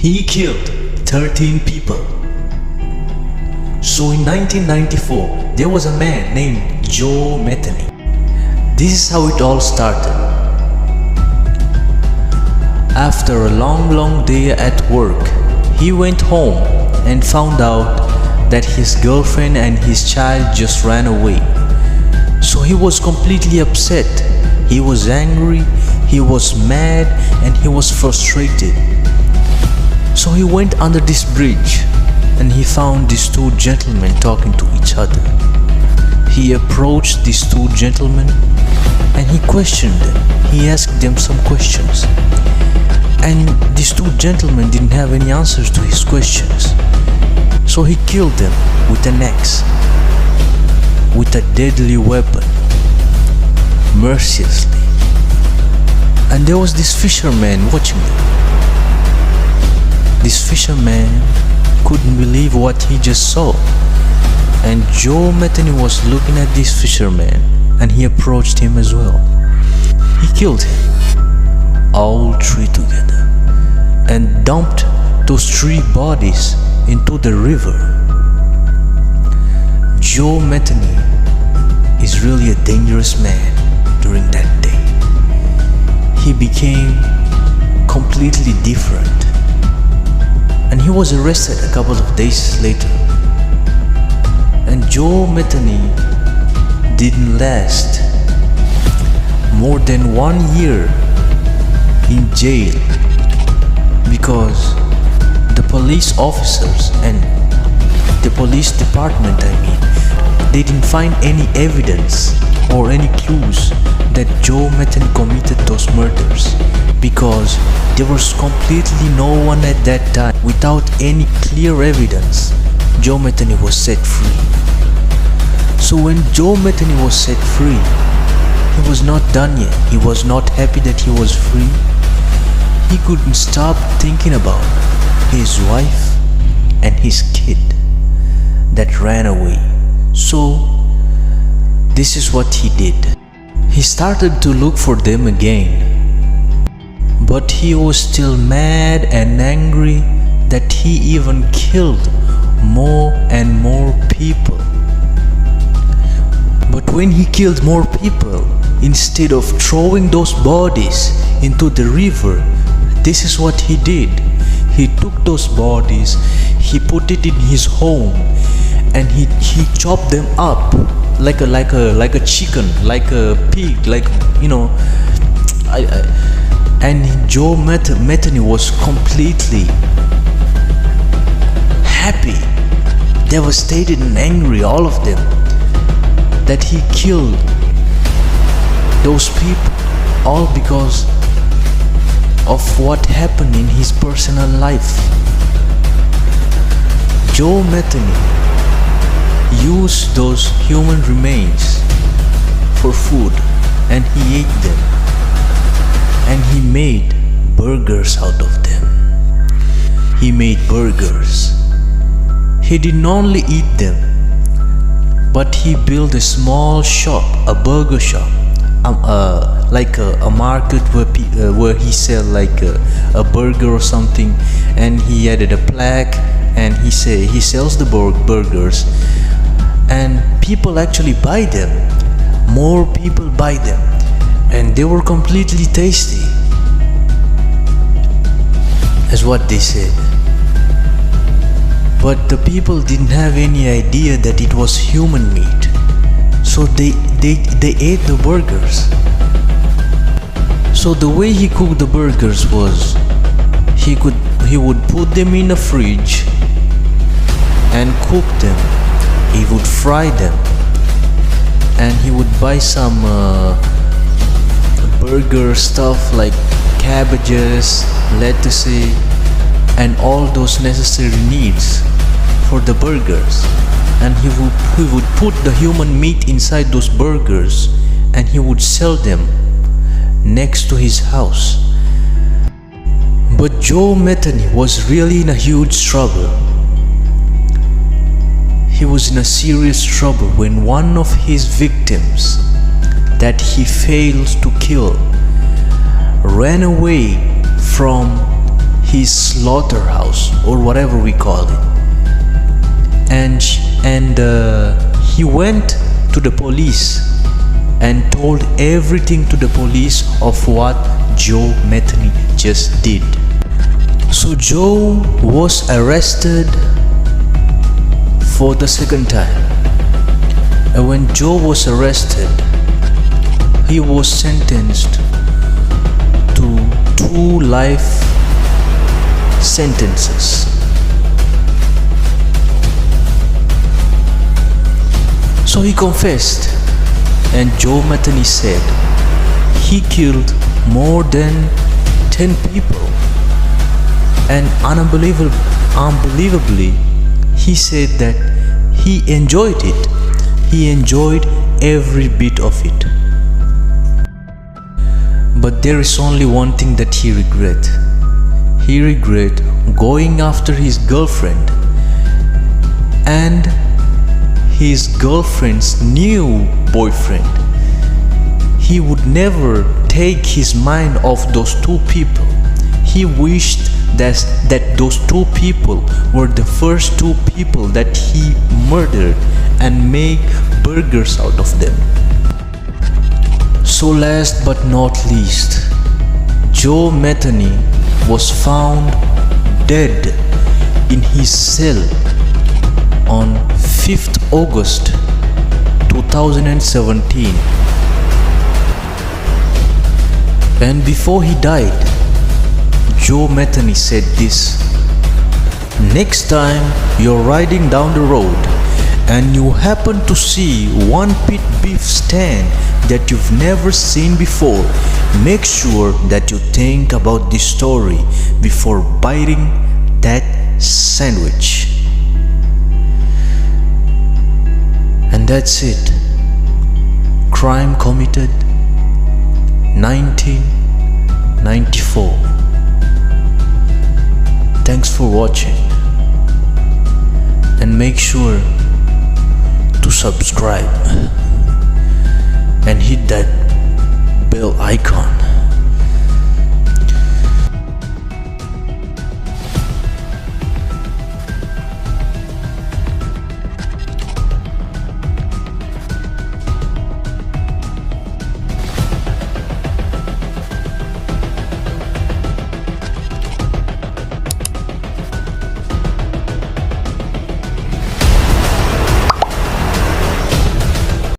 He killed 13 people. So in 1994, there was a man named Joe Metheny. This is how it all started. After a long day at work, he went home and found out that his girlfriend and his child just ran away. So he was completely upset. He was angry, he was mad, and he was frustrated. So he went under this bridge and he found these two gentlemen talking to each other. He approached these two gentlemen and he questioned them. He asked them some questions. And these two gentlemen didn't have any answers to his questions. So he killed them with an axe, with a deadly weapon, mercilessly. And there was this fisherman watching it. This fisherman couldn't believe what he just saw. And Joe Metheny was looking at this fisherman and he approached him as well. He killed him, all three together, and dumped those three bodies into the river. Joe Metheny is really a dangerous man during that day. He became completely different. And he was arrested a couple of days later. And Joe Metheny didn't last more than 1 year in jail because the police officers and the police department, they didn't find any evidence or any clues that Joe Metheny committed those murders, because there was completely no one at that time. Without any clear evidence, Joe Metheny was set free. So when Joe Metheny was set free, he was not done yet. He was not happy that he was free. He couldn't stop thinking about his wife and his kid that ran away. So this is what he did. He started to look for them again. But he was still mad and angry that he even killed more and more people. But when he killed more people, instead of throwing those bodies into the river, this is what he did. He took those bodies, he put it in his home, and he chopped them up like a chicken, like a pig, like, you know. And Joe Metheny was completely happy, devastated and angry, all of them, that he killed those people, all because of what happened in his personal life. Joe Metheny used those human remains for food and he ate them. And he made burgers out of them. He made burgers. He didn't only eat them, but he built a small shop, a burger shop, like a market where he sell like a burger or something. And he added a plaque, and he sells the burgers, and people actually buy them. More people buy them. And they were completely tasty, as what they said. But the people didn't have any idea that it was human meat. So they ate the burgers. So the way he cooked the burgers was he would put them in a fridge and cook them. He would fry them, and he would buy some burger stuff like cabbages, lettuce, and all those necessary needs for the burgers. And he would put the human meat inside those burgers, and he would sell them next to his house. But Joe Metheny was really in a huge trouble. He was in a serious trouble when one of his victims that he failed to kill ran away from his slaughterhouse or whatever we call it, and he went to the police and told everything to the police of what Joe Metheny just did. So Joe was arrested for the second time, and when Joe was arrested, he was sentenced to 2 life sentences. So he confessed, and Joe Metheny said he killed more than 10 people, and unbelievably he said that he enjoyed it. He enjoyed every bit of it. But there is only one thing that he regret. He regret going after his girlfriend and his girlfriend's new boyfriend. He would never take his mind off those 2 people. He wished that those 2 people were the first 2 people that he murdered and make burgers out of them. So last but not least, Joe Metheny was found dead in his cell on 5th August 2017. And before he died, Joe Metheny said this: "Next time you're riding down the road and you happen to see one pit beef stand that you've never seen before, make sure that you think about this story before biting that sandwich." And that's it. Crime committed 1994. Thanks for watching, and make sure to subscribe and hit that bell icon.